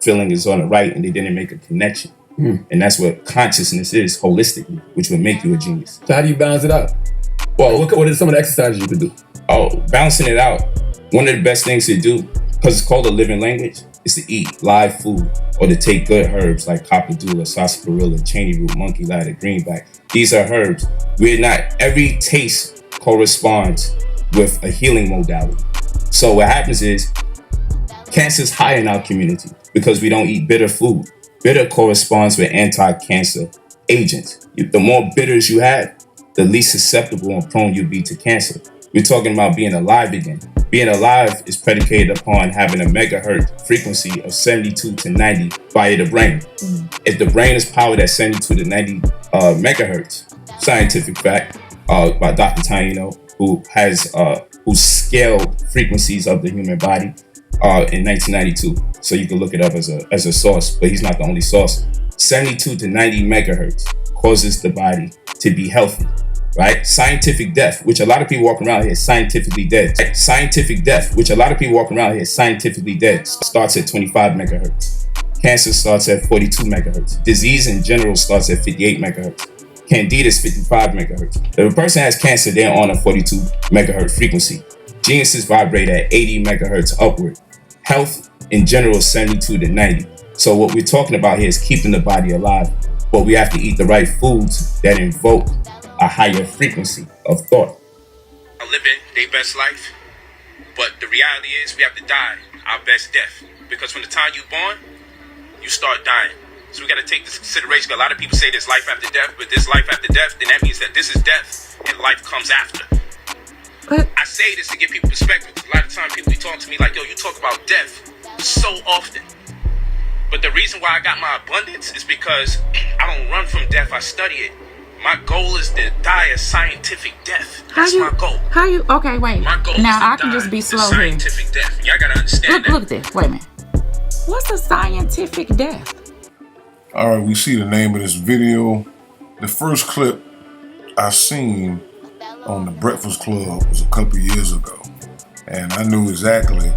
feeling is on the right and they didn't make a connection. And that's what consciousness is holistically, which would make you a genius. So how do you balance it out? Well, what are some of the exercises you could do? Oh, balancing it out. One of the best things to do, because it's called a living language, is to eat live food or to take good herbs like cockadula, sarsaparilla, cheney root, monkey ladder, greenback. These are herbs. Every taste corresponds with a healing modality. So what happens is cancer is high in our community because we don't eat bitter food. Bitter corresponds with anti-cancer agents. The more bitters you have, the least susceptible and prone you'll be to cancer. We're talking about being alive again. Being alive is predicated upon having a megahertz frequency of 72 to 90 via the brain. If the brain is powered at 72 to 90 megahertz, scientific fact by Dr. Taino, who scaled frequencies of the human body in 1992. So you can look it up as a source, but he's not the only source. 72 to 90 megahertz causes the body to be healthy, right? Scientific death, which a lot of people walk around here scientifically dead. Scientific death, which a lot of people walk around here scientifically dead, starts at 25 megahertz. Cancer starts at 42 megahertz. Disease in general starts at 58 megahertz. Candida is 55 megahertz. If a person has cancer, they're on a 42 megahertz frequency. Geniuses vibrate at 80 megahertz upward. Health in general is 72 to 90. So what we're talking about here is keeping the body alive, but we have to eat the right foods that invoke a higher frequency of thought. Are living their best life, but the reality is we have to die our best death, because from the time you're born, you start dying. So we got to take this consideration. A lot of people say there's life after death, but this life after death, then that means that this is death and life comes after. But I say this to give people perspective, because a lot of times people be talking to me like, yo, you talk about death so often. But the reason why I got my abundance is because I don't run from death, I study it. My goal is to die a scientific death. That's my goal. Okay, wait. My goal now is to I can die just be a slow here. scientific death. Y'all gotta understand Look at this. Wait a minute. What's a scientific death? All right, we see the name of this video. The first clip I seen on the Breakfast Club was a couple years ago, and I knew exactly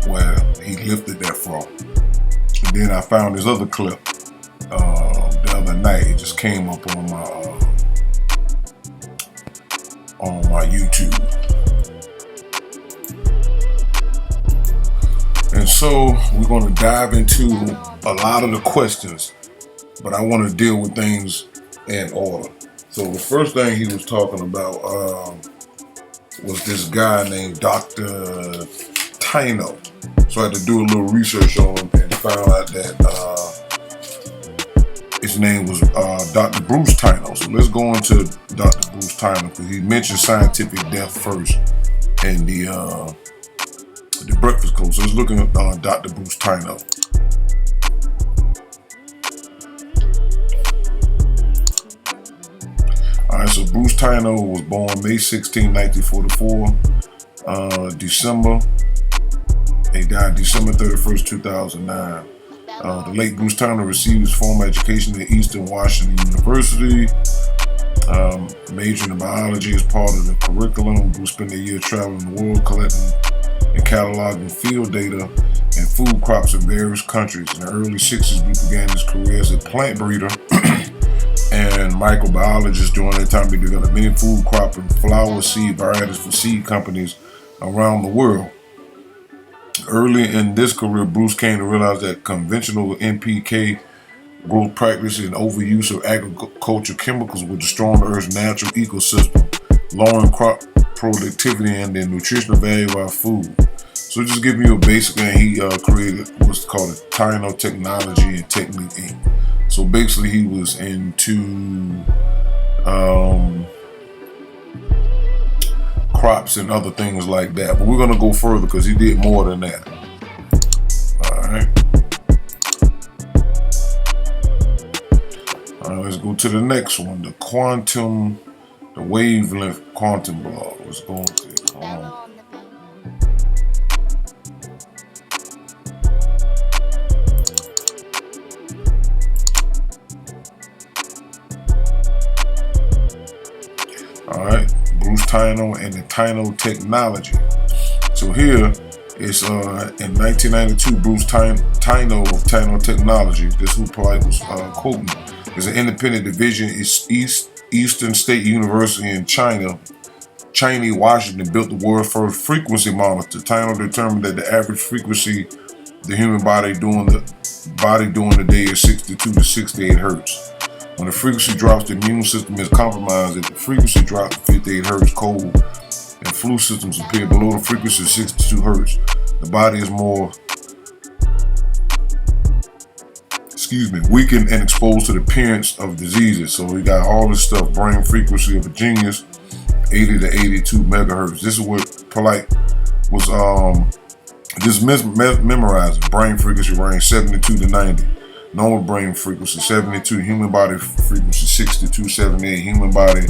where he lifted that from. And then I found this other clip the other night. It just came up on my YouTube. And so we're going to dive into a lot of the questions, but I want to deal with things in order. So the first thing he was talking about was this guy named Dr. Taino. So I had to do a little research on him and found out that his name was Dr. Bruce Taino. So let's go into Dr. Bruce Taino, because he mentioned scientific death first in the Breakfast Club. So let's look at Dr. Bruce Taino. Alright, so Bruce Taino was born May 16, 1944, December. He died December 31st, 2009. The late Bruce Taino received his formal education at Eastern Washington University, majoring in biology as part of the curriculum. Bruce spent a year traveling the world collecting and cataloging field data and food crops in various countries. In the early 60s, Bruce began his career as a plant breeder and microbiologist. During that time, he developed many food crop and flower seed varieties for seed companies around the world. Early in this career, Bruce came to realize that conventional NPK growth practices and overuse of agricultural chemicals would destroy the Earth's natural ecosystem, lowering crop productivity and the nutritional value of our food. So just give you a basic, and he created what's called a Taino Technology and Technique Inc. So basically he was into crops and other things like that. But we're going to go further because he did more than that. Alright. Alright, let's go to the next one. The wavelength quantum blog. Let's go into it. Alright, Bruce Taino and the Taino Technology. So here It's in 1992, Bruce Tino of Tino Technology, this who Polight was quoting, is an independent division. It's Eastern State University in China, Washington, built the world's first frequency monitor. Tino determined that the average frequency the human body during the day is 62 to 68 hertz. When the frequency drops, the immune system is compromised. If the frequency drops to 58 hertz, cold and flu symptoms appear. Below the frequency of 62 hertz, the body is more weakened and exposed to the appearance of diseases. So we got all this stuff, brain frequency of a genius, 80 to 82 megahertz. This is what Polight was just memorizing. Brain frequency range 72 to 90. Normal brain frequency 72. Human body frequency 62, 78. Human body,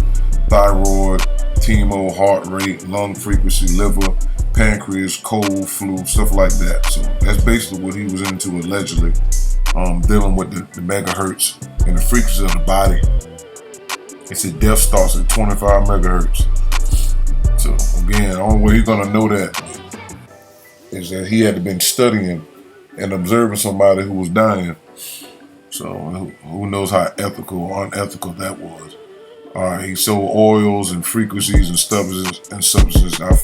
thyroid, TMO, heart rate, lung frequency, liver, pancreas, cold, flu, stuff like that. So that's basically what he was into allegedly, dealing with the megahertz and the frequency of the body. It said death starts at 25 megahertz. So again, the only way you're gonna know that is that he had to been studying and observing somebody who was dying. So who knows how ethical or unethical that was. He sold oils and frequencies and substances. Our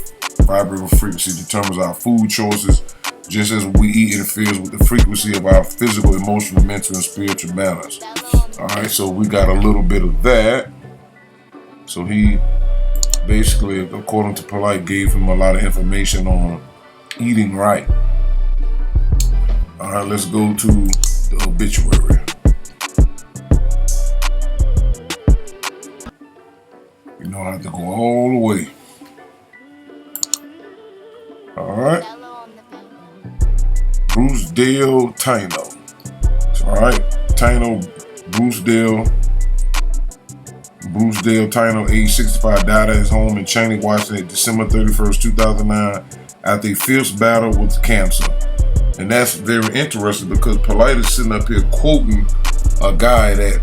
vibrational frequency determines our food choices. Just as we eat, interferes with the frequency of our physical, emotional, mental, and spiritual matters. Alright, so we got a little bit of that. So he basically, according to Polight, gave him a lot of information on eating right. Alright, let's go to the obituary. You know, I have to go all the way. Alright. Bruce Dale Tino. Alright, Tino, Bruce Dale Tino, age 65, died at his home in Cheney, Washington, December 31st, 2009, after a fierce battle with cancer. And that's very interesting because Polight is sitting up here quoting a guy that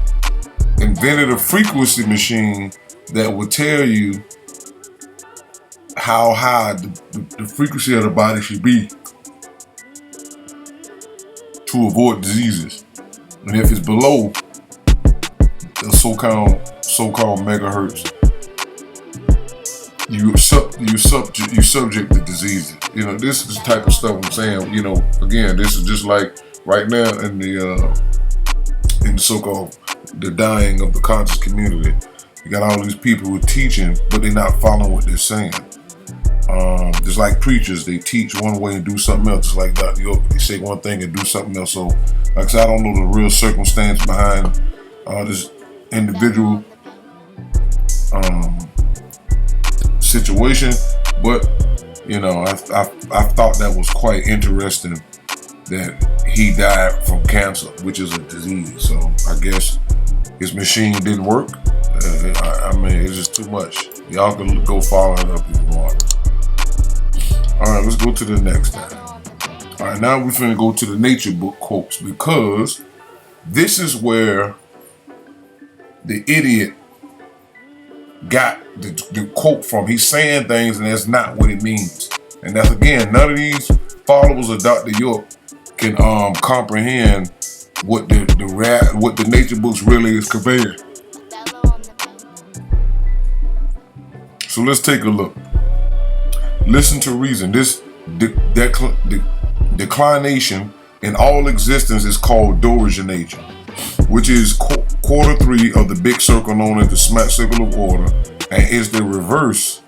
invented a frequency machine that will tell you how high the frequency of the body should be to avoid diseases. And if it's below the so-called megahertz, you subject to diseases. You know, this is the type of stuff I'm saying. You know, again, this is just like right now in the so-called the dying of the conscious community. You got all these people who are teaching, but they're not following what they're saying. Just like preachers, they teach one way and do something else. Just like Dr. York, they say one thing and do something else. So, like I said, I don't know the real circumstance behind this individual situation, but you know, I thought that was quite interesting that he died from cancer, which is a disease. So I guess his machine didn't work. I mean, it's just too much. Y'all can go follow it up if you want. All right, let's go to the next time. All right, now we're finna go to the nature book quotes, because this is where the idiot got the quote from. He's saying things and that's not what it means. And that's, again, none of these followers of Dr. York can comprehend what the nature books really is conveying. So let's take a look. Listen to reason. This declination in all existence is called dorogenation, which is quarter 3 of the big circle known as the smack circle of order, and is the reverse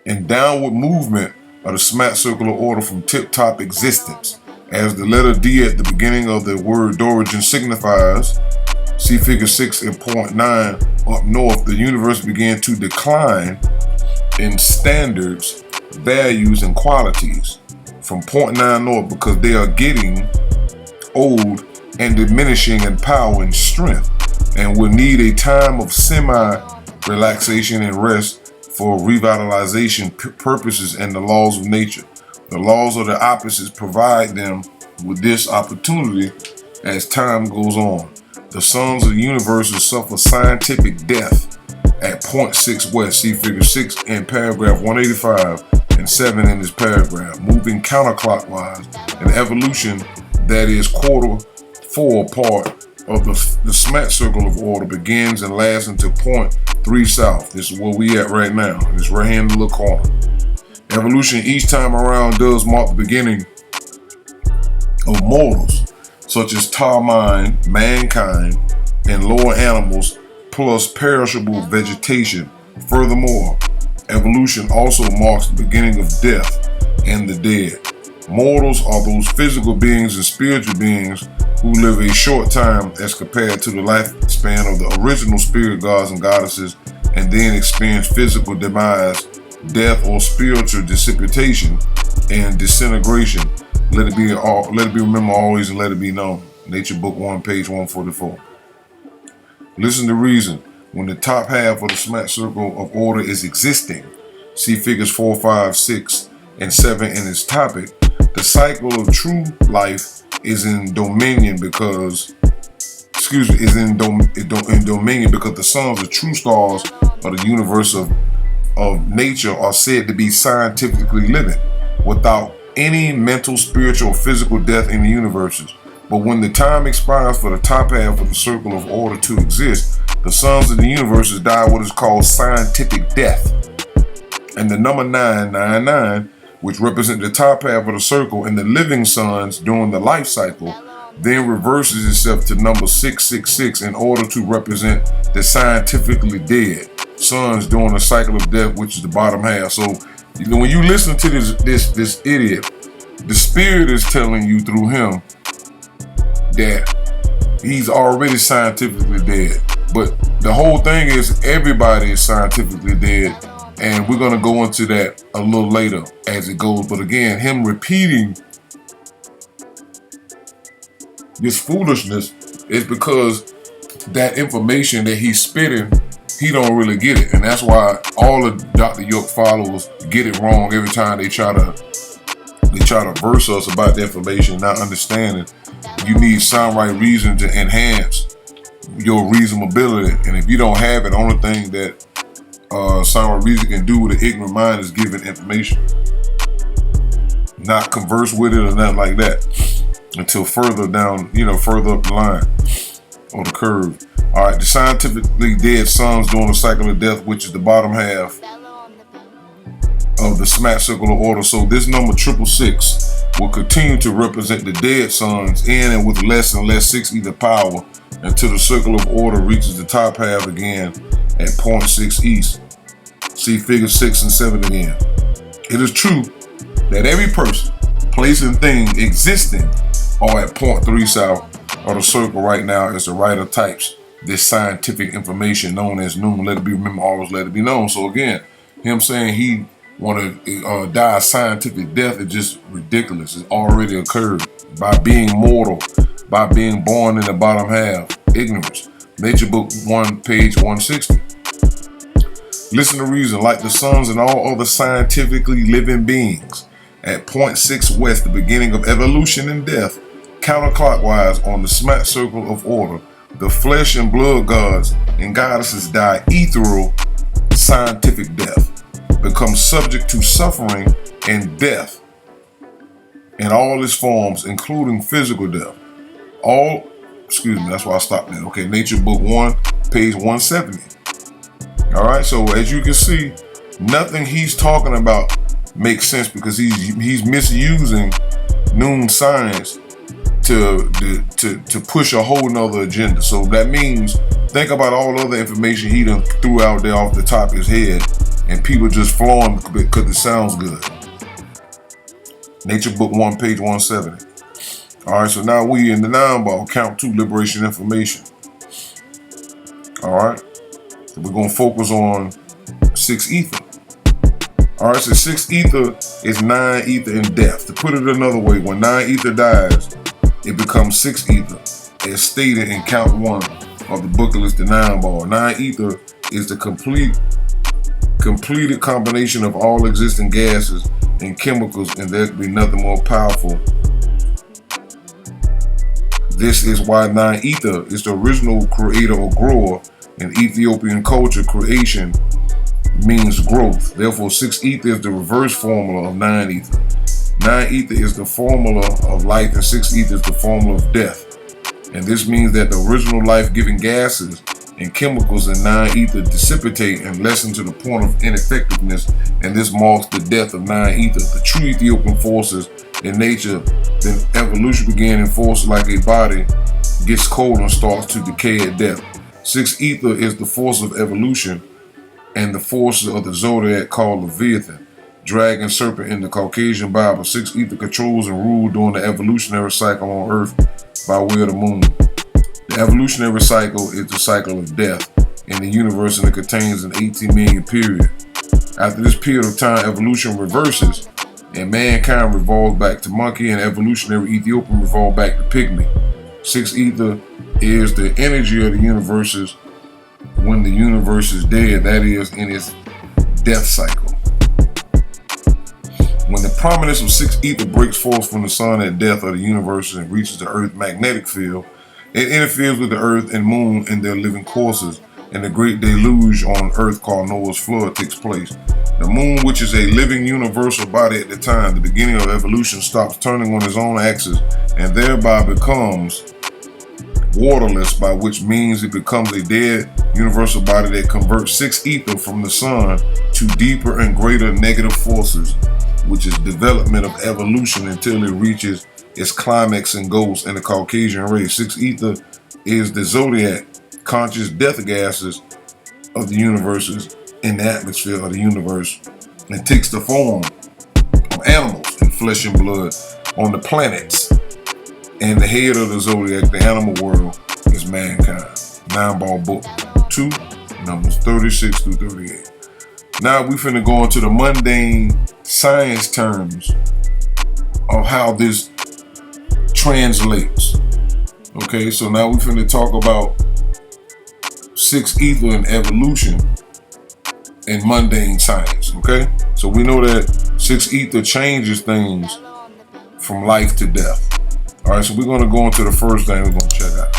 and downward movement of the smack circle of order from tip-top existence. As the letter D at the beginning of the word dorogen signifies, see figure 6 and point 9 up north, the universe began to decline in standards, values, and qualities from point 9 north, because they are getting old and diminishing in power and strength, and will need a time of semi-relaxation and rest for revitalization purposes and the laws of nature. The laws of the opposites provide them with this opportunity as time goes on. The sons of the universe will suffer scientific death at point 6 west, see figure 6 in paragraph 185 and 7 in this paragraph. Moving counterclockwise, an evolution that is quarter 4 part of the smack circle of order begins and lasts until point 3 south. This is where we at right now. It's right here in the little corner. Evolution each time around does mark the beginning of mortals, such as Tarmine, mankind, and lower animals, plus perishable vegetation. Furthermore, evolution also marks the beginning of death and the dead. Mortals are those physical beings and spiritual beings who live a short time as compared to the lifespan of the original spirit gods and goddesses, and then experience physical demise, death, or spiritual dissipation and disintegration. Let it be remembered always, and let it be known. Nature Book 1, page 144. Listen to reason. When the top half of the smack circle of order is existing, see figures 4, 5, 6, and 7 in its topic, the cycle of true life is in dominion because the suns of true stars of the universe of nature are said to be scientifically living without any mental, spiritual, or physical death in the universes. But when the time expires for the top half of the circle of order to exist, the suns of the universes die what is called scientific death. And the number 999, which represents the top half of the circle and the living suns during the life cycle, then reverses itself to number 666 in order to represent the scientifically dead suns during the cycle of death, which is the bottom half. So when you listen to this idiot, the spirit is telling you through him that he's already scientifically dead. But the whole thing is everybody is scientifically dead, and we're going to go into that a little later as it goes. But again, him repeating this foolishness is because that information that he's spitting, he don't really get it. And that's why all of Dr. York followers get it wrong every time they try to verse us about the information, not understanding you need sound right reason to enhance your reasonability. And if you don't have it, only thing that sound right reason can do with an ignorant mind is give it information, not converse with it or nothing like that until further down, further up the line or the curve. All right, the scientifically dead suns during the cycle of death, which is the bottom half of the smack circle of order. So this number 666 will continue to represent the dead suns in and with less and less 6 ether power until the circle of order reaches the top half again at 0.6 east. See figure 6 and 7 again. It is true that every person, place, and thing existing are at 0.3 south of the circle right now as the writer types this scientific information known as noon. Let it be remembered, always let it be known. So again, him saying he want to die a scientific death is just ridiculous. It's already occurred by being mortal, by being born in the bottom half. Ignorance. Nature Book 1, page 160. Listen to reason. Like the suns and all other scientifically living beings, at 0.6 west, the beginning of evolution and death, counterclockwise on the smack circle of order, the flesh and blood gods and goddesses die ethereal scientific death, become subject to suffering and death in all its forms, including physical death. That's why I stopped there. Okay, Nature Book 1, page 170. All right, so as you can see, nothing he's talking about makes sense because he's misusing noon science to push a whole nother agenda. So that means, think about all other information he done threw out there off the top of his head, and people just flowing because it sounds good. Nature Book 1, page 170. All right, so now we in the 9 ball, count 2, liberation information. All right, so we're gonna focus on 6 ether. All right, so 6 ether is 9 ether in death. To put it another way, when 9 ether dies, it becomes 6 ether, as stated in count 1 of the book list, the 9 ball. 9 ether is the completed combination of all existing gases and chemicals, and there could be nothing more powerful. This is why 9 ether is the original creator or grower in Ethiopian culture creation means growth. Therefore, 6 ether is the reverse formula of 9 ether. 9 ether is the formula of life, and 6 ether is the formula of death. And this means that the original life-giving gases and chemicals in 9 ether dissipate and lessen to the point of ineffectiveness, and this marks the death of 9 ether. The true Ethiopian forces in nature, then evolution began in force like a body gets cold and starts to decay at death. 6 ether is the force of evolution and the forces of the zodiac called Leviathan, dragon, serpent in the Caucasian Bible. 6 ether controls and ruled during the evolutionary cycle on Earth by way of the moon. The evolutionary cycle is the cycle of death in the universe, and it contains an 18 million period. After this period of time, evolution reverses and mankind revolves back to monkey, and evolutionary Ethiopian revolve back to pygmy. 6 ether is the energy of the universes when the universe is dead, that is, in its death cycle. When the prominence of 6 ether breaks forth from the sun at death of the universe and reaches the Earth's magnetic field, it interferes with the Earth and Moon in their living courses, and the great deluge on Earth called Noah's flood takes place. The Moon, which is a living universal body at the time, the beginning of evolution, stops turning on its own axis and thereby becomes waterless, by which means it becomes a dead universal body that converts 6 ether from the sun to deeper and greater negative forces, which is development of evolution until it reaches its climax and goes in the Caucasian race. 6 ether is the zodiac, conscious death gases of the universes in the atmosphere of the universe, and takes the form of animals and flesh and blood on the planets. And the head of the zodiac, the animal world, is mankind. 9-ball book 2, numbers 36 through 38. Now we finna go into the mundane science terms of how this translates. Okay, so now we finna talk about 6 ether and evolution in mundane science. Okay, so we know that 6 ether changes things from life to death. All right, so we're gonna go into the first thing we're gonna check out.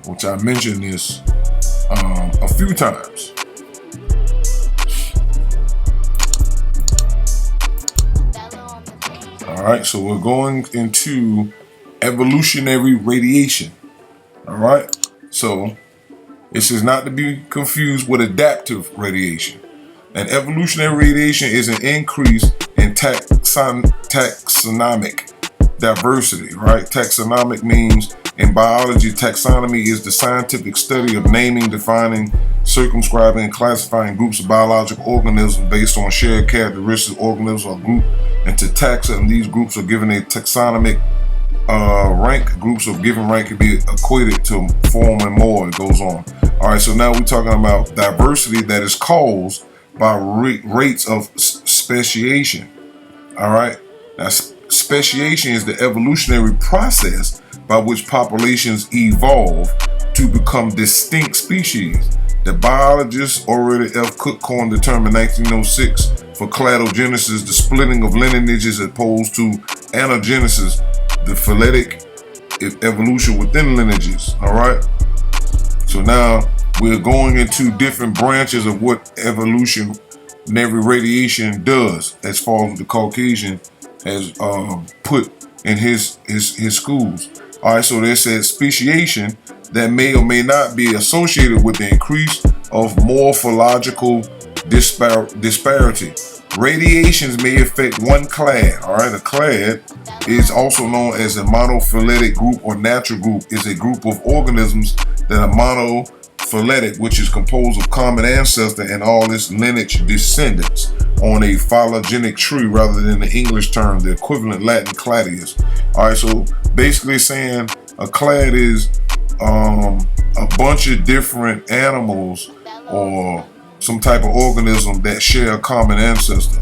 Which I mentioned this a few times. All right, so we're going into evolutionary radiation. All right, so this is not to be confused with adaptive radiation. And evolutionary radiation is an increase in taxonomic diversity, right? Taxonomic means in biology, taxonomy is the scientific study of naming, defining, circumscribing, and classifying groups of biological organisms based on shared characteristics of organisms or group. And to taxa, and these groups are given a taxonomic rank. Groups of given rank can be equated to form and more. It goes on. All right, so now we're talking about diversity that is caused by rates of speciation. All right, now speciation is the evolutionary process by which populations evolve to become distinct species. The biologist Aurelia F. Cook coined the term in 1906 for cladogenesis, the splitting of lineages, as opposed to anagenesis, the phyletic evolution within lineages. All right. So now we're going into different branches of what evolutionary radiation does, as far as the Caucasian has put in his schools. All right, so they said speciation that may or may not be associated with the increase of morphological disparity. Radiations may affect one clade. All right, a clade is also known as a monophyletic group or natural group, is a group of organisms that are monophyletic, which is composed of common ancestor and all its lineage descendants on a phylogenetic tree, rather than the English term, the equivalent Latin cladius. All right, so basically saying a clade is a bunch of different animals or some type of organism that share a common ancestor,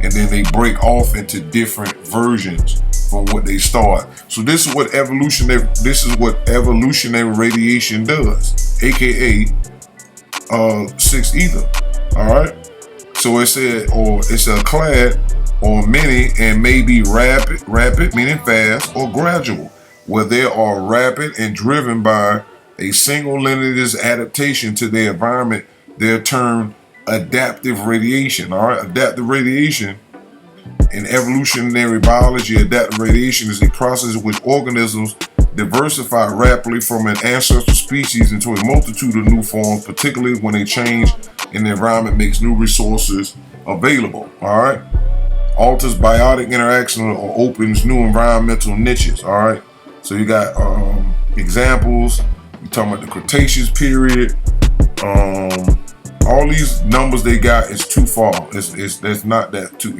and then they break off into different versions from what they start. So this is what evolutionary radiation does, aka 6 ether. All right, so it said, or it's a clade or many, and may be rapid meaning fast, or gradual, where they are rapid and driven by a single lineage adaptation to their environment. They're termed adaptive radiation. All right, adaptive radiation in evolutionary biology, adaptive radiation is a process in which organisms diversify rapidly from an ancestral species into a multitude of new forms, particularly when a change in the environment makes new resources available. All right, alters biotic interaction or opens new environmental niches. All right, so you got examples. You're talking about the Cretaceous period. All these numbers they got is too far. That's not that too.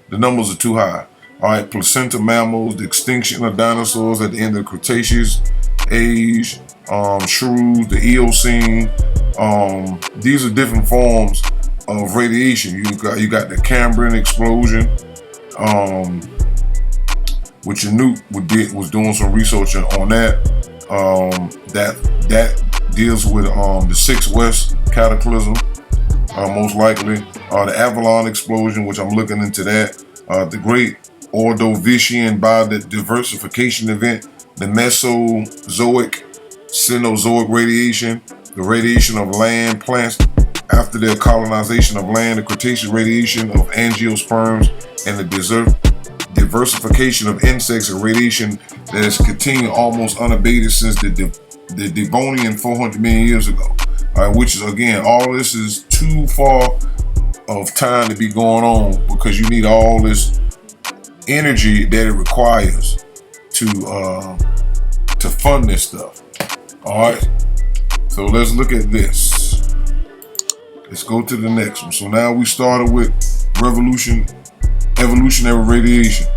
The numbers are too high. All right, placenta mammals, the extinction of dinosaurs at the end of the Cretaceous age, shrews, the Eocene. These are different forms of radiation. You got the Cambrian explosion, which Newt was doing some research on that. That deals with the 6 West cataclysm, most likely. The Avalon explosion, which I'm looking into that. The Great Ordovician biodiversification event, the Mesozoic, Cenozoic radiation, the radiation of land plants after their colonization of land, the Cretaceous radiation of angiosperms, and the diversification of insects, and radiation that has continued almost unabated since the Devonian 400 million years ago. All right, which is, again, all this is too far of time to be going on, because you need all this energy that it requires to fund this stuff. All right, so let's look at this. Let's go to the next one. So now we started with evolutionary radiation.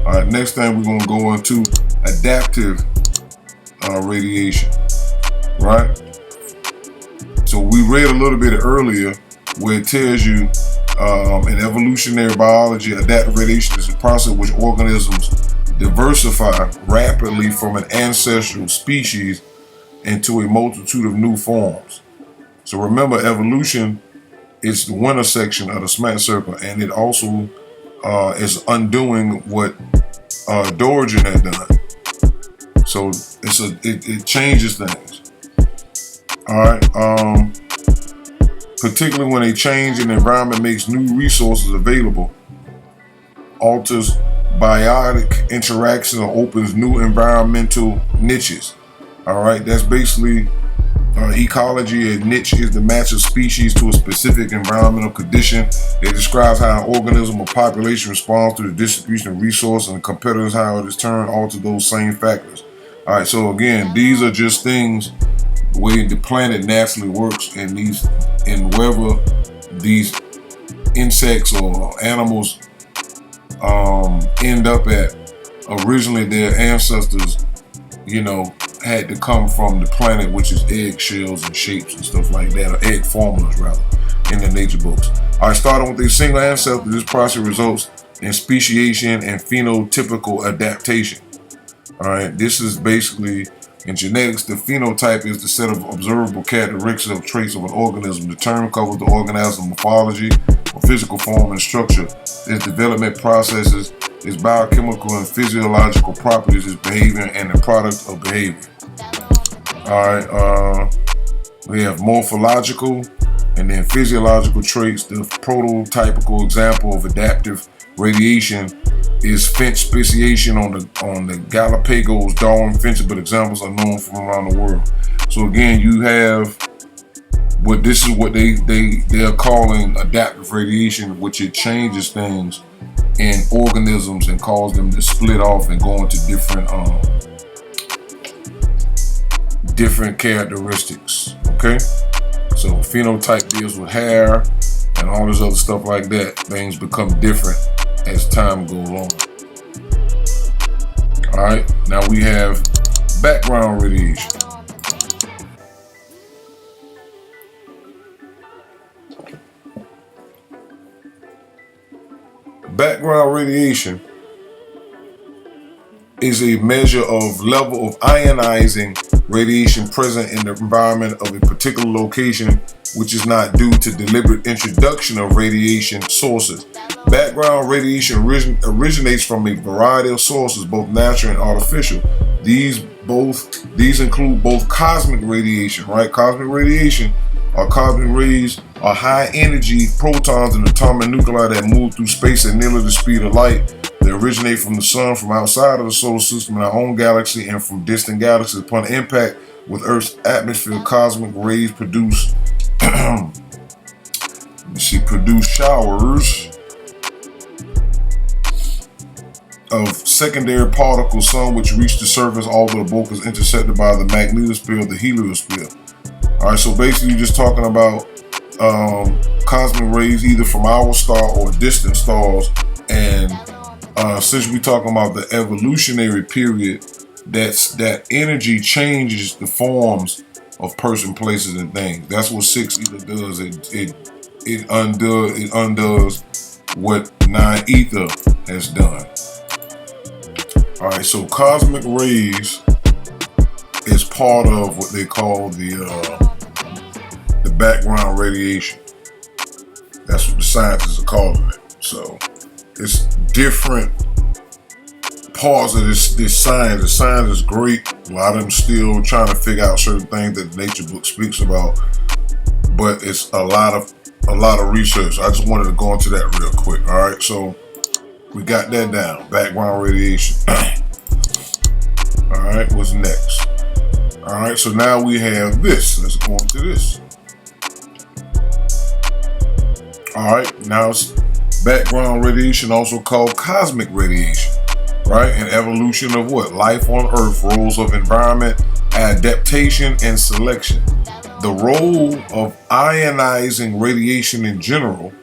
All right, next time we're going to go into adaptive radiation, right? So we read a little bit earlier where it tells you in evolutionary biology, adaptive radiation is a process in which organisms diversify rapidly from an ancestral species into a multitude of new forms. So remember, evolution is the winner section of the SMART circle, and it also is undoing what Dorigen had done. So it changes things. All right. Particularly when a change in the environment makes new resources available, alters biotic interaction, or opens new environmental niches. All right, that's basically ecology. A niche is the match of species to a specific environmental condition. It describes how an organism or population responds to the distribution of resources and competitors, how it is turned alter those same factors. All right, so again, these are just things, the way the planet naturally works, and wherever these insects or animals end up at, originally their ancestors, had to come from the planet, which is egg shells and shapes and stuff like that, or egg formulas rather, in the nature books. All right, starting with a single ancestor, this process results in speciation and phenotypical adaptation. All right, this is basically, in genetics, the phenotype is the set of observable characteristics of traits of an organism. The term covers the organism morphology or physical form and structure, its development processes, its biochemical and physiological properties, its behavior, and the product of behavior. All right, we have morphological and then physiological traits. The prototypical example of adaptive radiation is finch speciation on the Galapagos Darwin finches, but examples are known from around the world. So again, you have what they are calling adaptive radiation, which it changes things in organisms and causes them to split off and go into different characteristics. Okay, so phenotype deals with hair and all this other stuff like that. Things become different as time goes on. All right, now we have background radiation. Background radiation is a measure of level of ionizing radiation present in the environment of a particular location, which is not due to deliberate introduction of radiation sources. Background radiation originates from a variety of sources, both natural and artificial. These include both cosmic radiation, right? Cosmic radiation or cosmic rays are high energy protons and atomic nuclei that move through space at nearly the speed of light. They originate from the sun, from outside of the solar system in our own galaxy, and from distant galaxies. Upon impact with Earth's atmosphere, cosmic rays produce showers of secondary particles, some which reach the surface, although the bulk is intercepted by the magnetosphere or the heliosphere. All right, so basically you're just talking about cosmic rays either from our star or distant stars, and since we're talking about the evolutionary period, that energy changes the forms of person, places, and things. That's what 6 ether does. It undoes what 9 ether has done. All right, so cosmic rays is part of what they call the background radiation. That's what the scientists are calling it. So it's different parts of this science. The science is great. A lot of them still trying to figure out certain things that the nature book speaks about, but it's a lot of research. I just wanted to go into that real quick. All right, so we got that down. Background radiation. All right, what's next? All right, so now we have this. Let's go into this. All right, now it's background radiation, also called cosmic radiation, right? And evolution of what? Life on Earth, roles of environment, adaptation, and selection. The role of ionizing radiation in general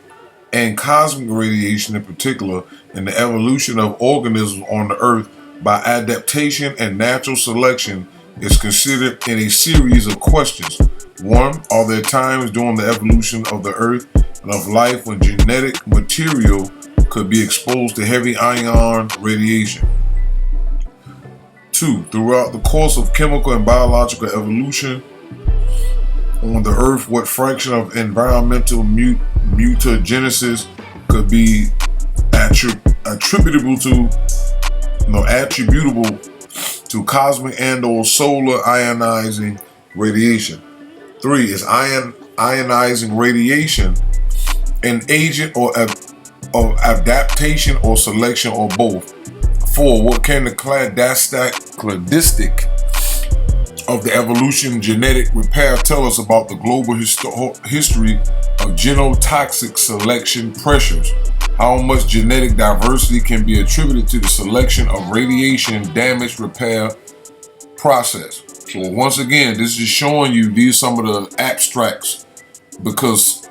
and cosmic radiation in particular in the evolution of organisms on the Earth by adaptation and natural selection is considered in a series of questions. 1. Are there times during the evolution of the Earth and of life when genetic material could be exposed to heavy ion radiation? 2. Throughout the course of chemical and biological evolution on the Earth, what fraction of environmental mutagenesis could be attributable to cosmic and/or solar ionizing radiation? 3. Is ionizing radiation an agent of adaptation or selection, or both? 4. What can the cladistic of the evolution genetic repair tell us about the global history of genotoxic selection pressures? How much genetic diversity can be attributed to the selection of radiation damage repair process? So once again, this is showing you these some of the abstracts, because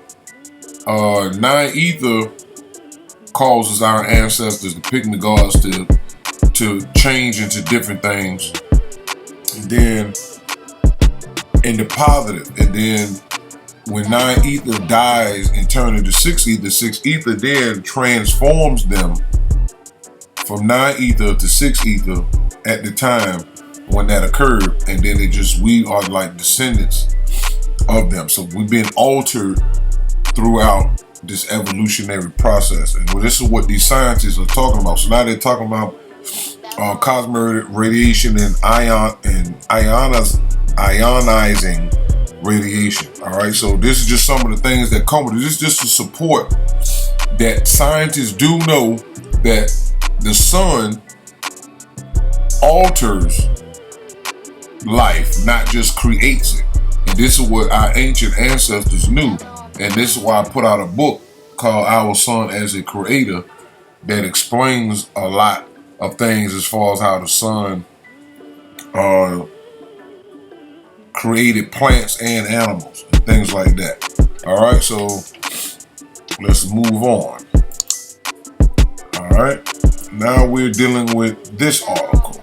9 ether causes our ancestors, the pygmy gods, to change into different things, and then in the positive, and then when 9 ether dies and turns into 6 ether, 6 ether then transforms them from 9 ether to 6 ether at the time when that occurred, and then we are like descendants of them. So we've been altered throughout this evolutionary process, and this is what these scientists are talking about. So now they're talking about cosmic radiation and ionizing radiation. All right, so this is just some of the things that come with it. This is just to support that scientists do know that the sun alters life, not just creates it. And this is what our ancient ancestors knew. And this is why I put out a book called Our Sun as a Creator that explains a lot of things as far as how the sun created plants and animals and things like that. All right, so let's move on. All right, now we're dealing with this article.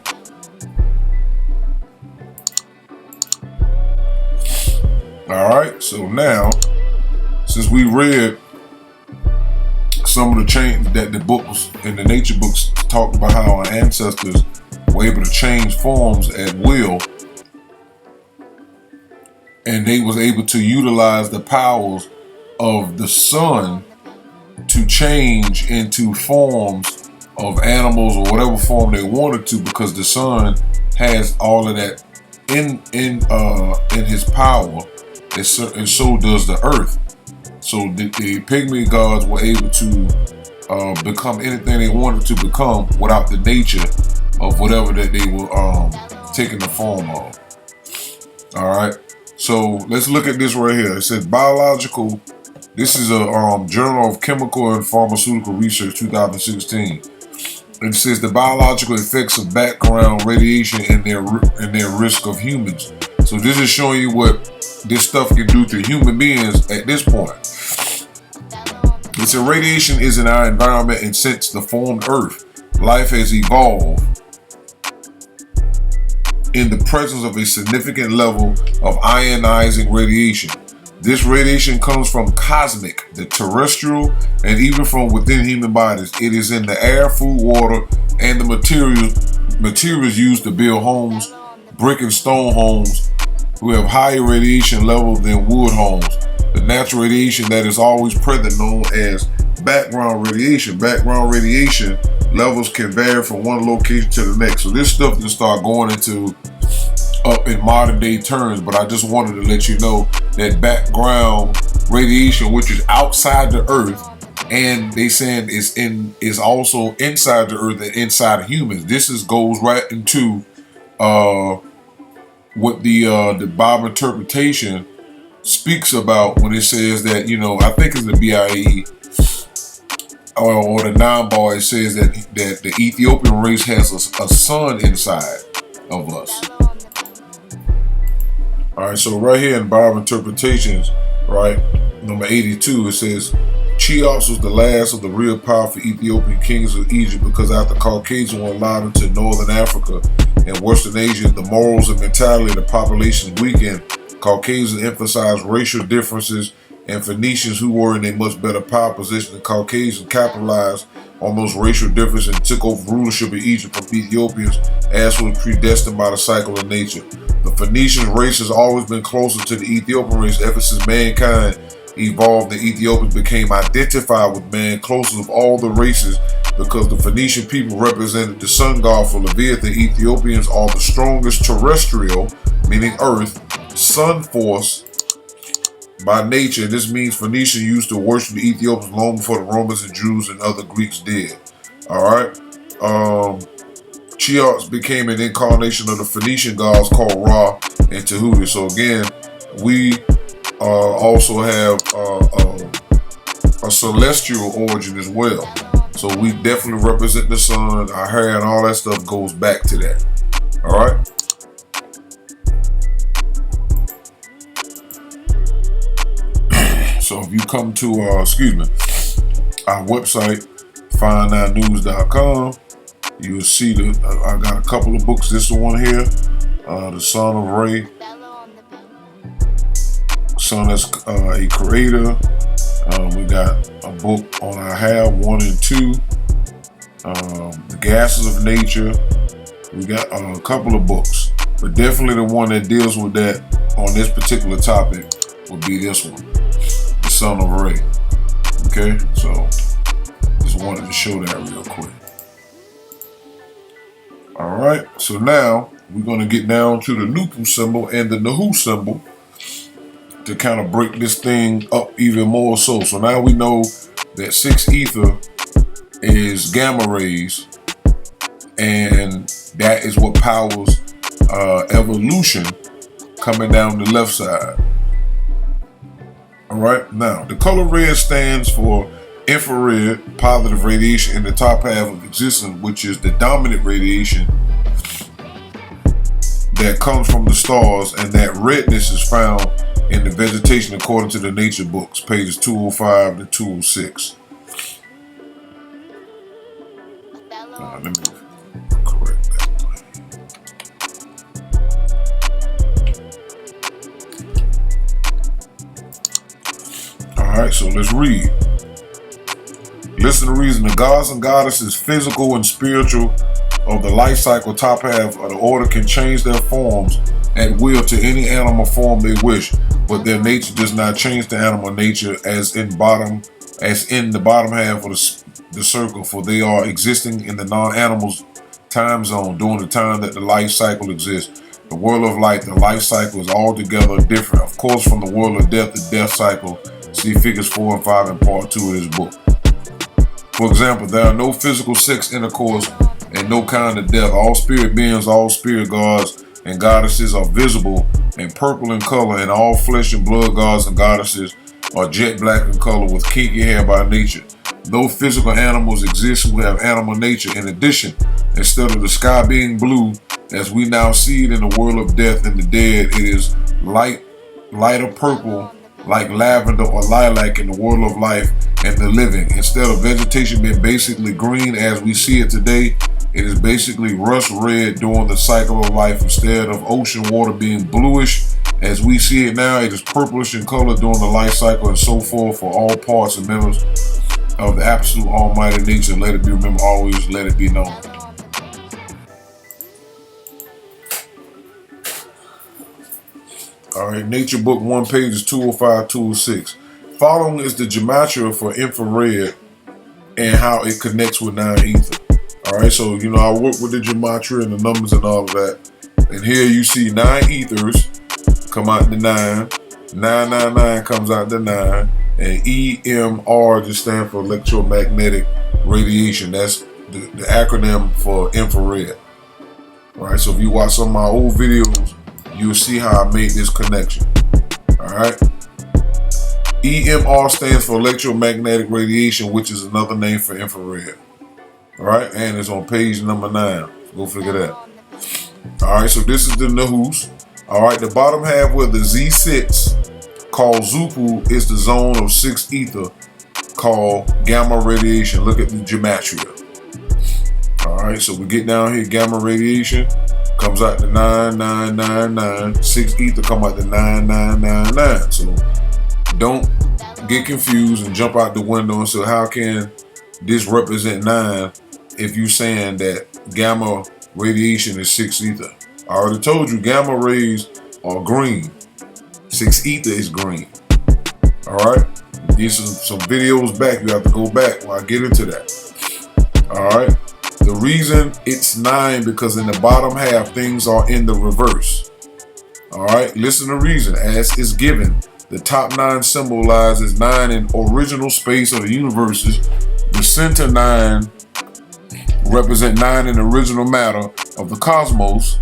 All right, so now, since we read some of the change that the books in the nature books talked about how our ancestors were able to change forms at will, and they was able to utilize the powers of the sun to change into forms of animals or whatever form they wanted to, because the sun has all of that in his power, and so does the earth. So the pygmy gods were able to become anything they wanted to become without the nature of whatever that they were taking the form of. All right. So let's look at this right here. It says biological. This is a Journal of Chemical and Pharmaceutical Research, 2016. It says the biological effects of background radiation and their risk of humans. So this is showing you what this stuff can do to human beings at this point. It said radiation is in our environment, and since the formed Earth, life has evolved in the presence of a significant level of ionizing radiation. This radiation comes from cosmic, the terrestrial, and even from within human bodies. It is in the air, food, water, and the materials used to build homes, brick and stone homes, who have higher radiation levels than wood homes. The natural radiation that is always present, known as background radiation. Background radiation levels can vary from one location to the next. So this stuff just start going into up in modern day terms, but I just wanted to let you know that background radiation, which is outside the earth, and they saying is also inside the earth and inside of humans. This goes right into what the Bible interpretation speaks about when it says that, I think it's the BIE or the non-bar. It says that the Ethiopian race has a sun inside of us. All right, so right here in Bible interpretations, right, number 82, it says Cheops was the last of the real powerful Ethiopian kings of Egypt, because after Caucasians were allowed into northern Africa and Western Asia, the morals and mentality of the population weakened. Caucasians emphasized racial differences, and Phoenicians, who were in a much better power position than Caucasians, capitalized on those racial differences and took over rulership of Egypt from Ethiopians, as was predestined by the cycle of nature. The Phoenician race has always been closer to the Ethiopian race ever since mankind evolved. The Ethiopians became identified with man closest of all the races, because the Phoenician people represented the sun god for Leviathan. Ethiopians are the strongest terrestrial, meaning earth, sun force by nature. This means Phoenicians used to worship the Ethiopians long before the Romans and Jews and other Greeks did. All right. Cheops became an incarnation of the Phoenician gods called Ra and Tahuti. So again, we also have a celestial origin as well. So we definitely represent the sun. Our hair and all that stuff goes back to that. All right. So if you come to our website, find9news.com, you'll see I got a couple of books. This one here, The Son of Ra, Son as a Creator. We got a book on our hair, 1 and 2. The Gases of Nature. We got a couple of books, but definitely the one that deals with that on this particular topic would be this one, The Son of Ra. Okay, so just wanted to show that real quick. All right, so now we're going to get down to the Nupu symbol and the Nahu symbol to kind of break this thing up even more so. So now we know that 6 ether is gamma rays, and that is what powers evolution coming down the left side. All right, now the color red stands for infrared positive radiation in the top half of existence, which is the dominant radiation that comes from the stars, and that redness is found in the vegetation according to the nature books, pages 205 to 206. Let me correct that. Alright, so let's read. Listen to reason. The gods and goddesses, physical and spiritual, of the life cycle top half of the order can change their forms at will to any animal form they wish, but their nature does not change the animal nature, as in bottom as in the bottom half of the circle, for they are existing in the non-animal's time zone during the time that the life cycle exists. The world of life, the life cycle, is altogether different, of course, from the world of death, the death cycle. See figures 4 and 5 in part 2 of this book. For example, there are no physical sex intercourse and no kind of death. All spirit beings, all spirit gods and goddesses are visible and purple in color, and all flesh and blood gods and goddesses are jet black in color with kinky hair by nature. Though physical animals exist who have animal nature, in addition, instead of the sky being blue, as we now see it in the world of death and the dead, it is lighter purple, like lavender or lilac in the world of life and the living. Instead of vegetation being basically green as we see it today, it is basically rust red during the cycle of life. Instead of ocean water being bluish as we see it now, it is purplish in color during the life cycle, and so forth for all parts and members of the absolute almighty nature. Let it be remembered always, let it be known. All right, Nature Book 1, pages 205, 206. Following is the gematria for infrared and how it connects with 9 ether. All right, so, I work with the gematria and the numbers and all of that. And here you see 9 ethers come out the 9. 999 comes out the 9. And EMR just stands for electromagnetic radiation. That's the acronym for infrared. All right, so if you watch some of my old videos, you'll see how I made this connection. All right. EMR stands for electromagnetic radiation, which is another name for infrared. All right, and it's on page number 9. Go figure that. All right, so this is the Nahus. All right, the bottom half where the Z sits, called Zupu, is the zone of 6 ether called gamma radiation. Look at the gematria. All right, so we get down here, gamma radiation comes out to 9999. 6 ether come out to 9999. So don't get confused and jump out the window and say, how can this represent 9 if you're saying that gamma radiation is 6 ether? I already told you gamma rays are green. 6 ether is green. All right. These are some videos back. You have to go back when I get into that. All right. The reason it's 9 because in the bottom half things are in the reverse. All right. Listen to reason. As is given, the top 9 symbolizes 9 in original space of the universes. The center 9 represent 9 in original matter of the cosmos.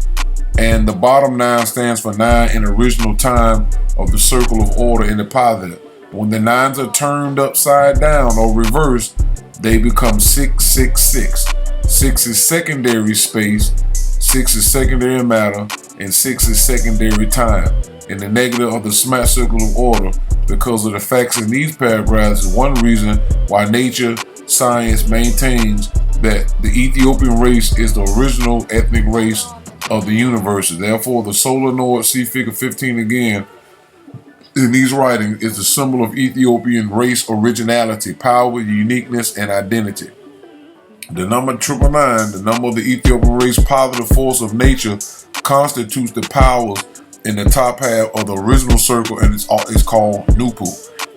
And the bottom 9 stands for 9 in original time of the circle of order in the positive. When the 9s are turned upside down or reversed, they become 666. 6 is secondary space, 6 is secondary matter, and 6 is secondary time. In the negative of the smack circle of order, because of the facts in these paragraphs, is one reason why nature science maintains that the Ethiopian race is the original ethnic race of the universe. Therefore, the solar node, see figure 15 again, in these writings is the symbol of Ethiopian race originality, power, uniqueness, and identity. The number 999, the number of the Ethiopian race positive force of nature, constitutes the powers in the top half of the original circle, and it's called Nupu.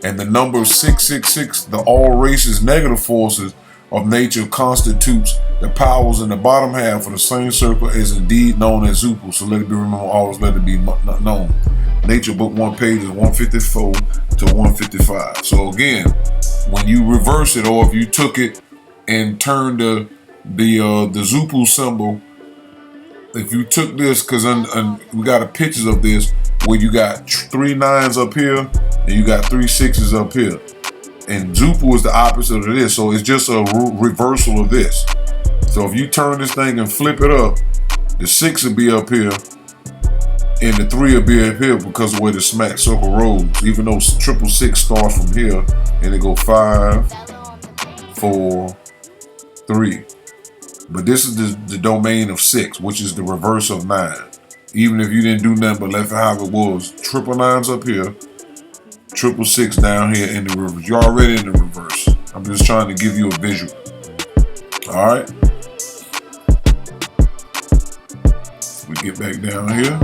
And the number 666, the all races negative forces of nature, constitutes the powers in the bottom half of the same circle, is indeed known as Zupu. So let it be remembered, always let it be known. Nature Book 1, pages 154 to 155. So again, when you reverse it, or if you took it and turned the Zupu symbol, if you took this, because we got a pictures of this where you got 3 9s up here and you got 3 6s up here. And Zupu is the opposite of this, so it's just a reversal of this. So if you turn this thing and flip it up, the 6 will be up here, and the 3 will be up here because of where the smack circle rolls. Even though 666 starts from here, and it go 5, 4, 3. But this is the domain of 6, which is the reverse of 9. Even if you didn't do nothing but left it how it was, 999's up here, 666 down here in the reverse. You're already in the reverse. I'm just trying to give you a visual. All right. We get back down here.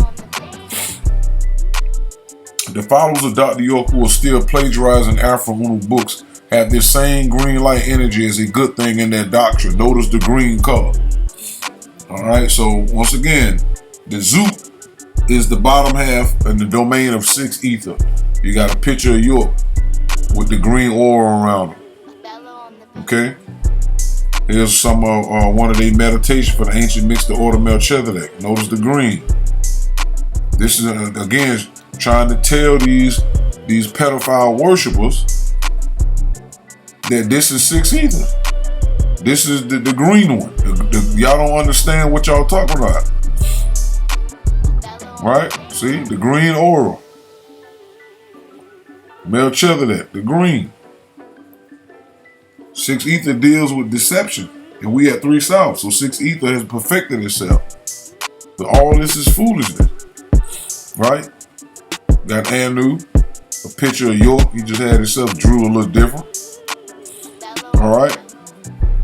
The followers of Dr. York, who are still plagiarizing Afro Unu books, have this same green light energy as a good thing in their doctrine. Notice the green color. All right, so once again, the Zoop is the bottom half in the domain of 6 ether. You got a picture of York with the green aura around him. Okay? Here's some of one of their meditations for the ancient mixed order Melchizedek. Notice the green. This is, again, trying to tell these pedophile worshipers that this is 6 ether. This is the green one. Y'all don't understand what y'all talking about. Right? See? The green aura. Melchizedek, the green. 6 ether deals with deception. And we at 3 south. So 6 ether has perfected itself. But all this is foolishness. Right? Got Anu, a picture of York. He just had himself drew a little different. Alright?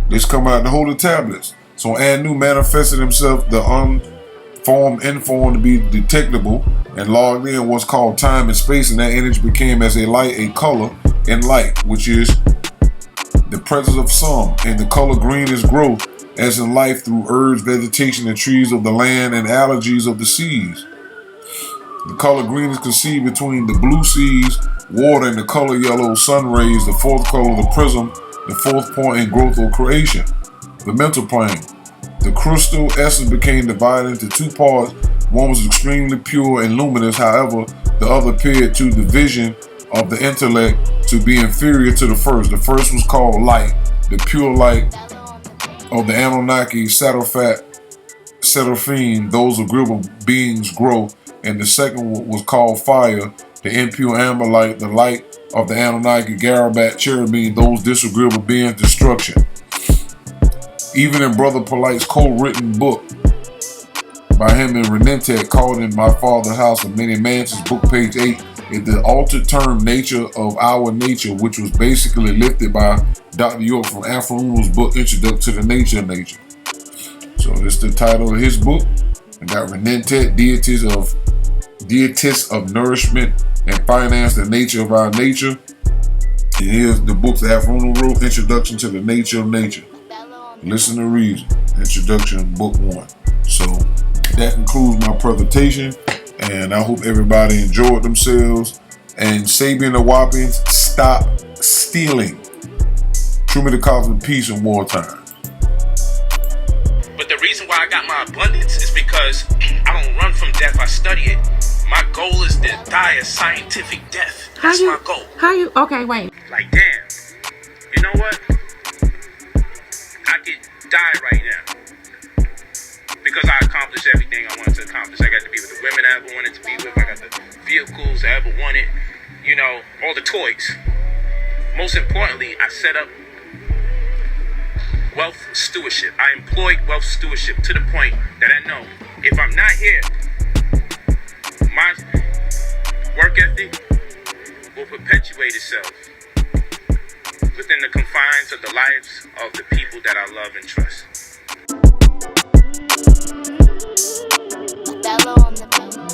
This come out in the holy tablets. So Anu manifested himself, the unformed, informed to be detectable, and logged in what's called time and space, and that energy became as a light, a color, and light, which is the presence of some, and the color green is growth, as in life through herbs, vegetation, and trees of the land, and allergies of the seas. The color green is conceived between the blue seas, water, and the color yellow, sun rays, the fourth color, the prism, the fourth point in growth or creation, the mental plane. The crystal essence became divided into 2 parts. One was extremely pure and luminous, however, the other appeared to the vision of the intellect to be inferior to the first. The first was called light, the pure light of the Anunnaki, Seraphim, those agreeable beings grow, and the second was called fire, the impure amber light, the light of the Anunnaki, Garabat, cherubim, those disagreeable beings, destruction. Even in Brother Polight's co-written book by him and Renentet, called In My Father's House of Many Mansions, book page 8, is the altered term nature of our nature, which was basically lifted by Dr. York from Afro Uno's book, Introduction to the Nature of Nature. So this is the title of his book. I got Renentet, Deities of Nourishment and Finance, the Nature of Our Nature. And here's the book that Afro Uno wrote, Introduction to the Nature of Nature. Listen to reason. Introduction, book 1. So that concludes my presentation, and I hope everybody enjoyed themselves. And Sabian the Wapians, stop stealing. True me the cosmic peace in wartime. But the reason why I got my abundance is because I don't run from death, I study it. My goal is to die a scientific death. That's my goal. Okay, wait. Like, damn. You know what? I could die right now. Because I accomplished everything I wanted to accomplish. I got to be with the women I ever wanted to be with. I got the vehicles I ever wanted. You know, all the toys. Most importantly, I set up wealth stewardship. I employed wealth stewardship to the point that I know if I'm not here, my work ethic will perpetuate itself within the confines of the lives of the people that I love and trust. Bello on the beat.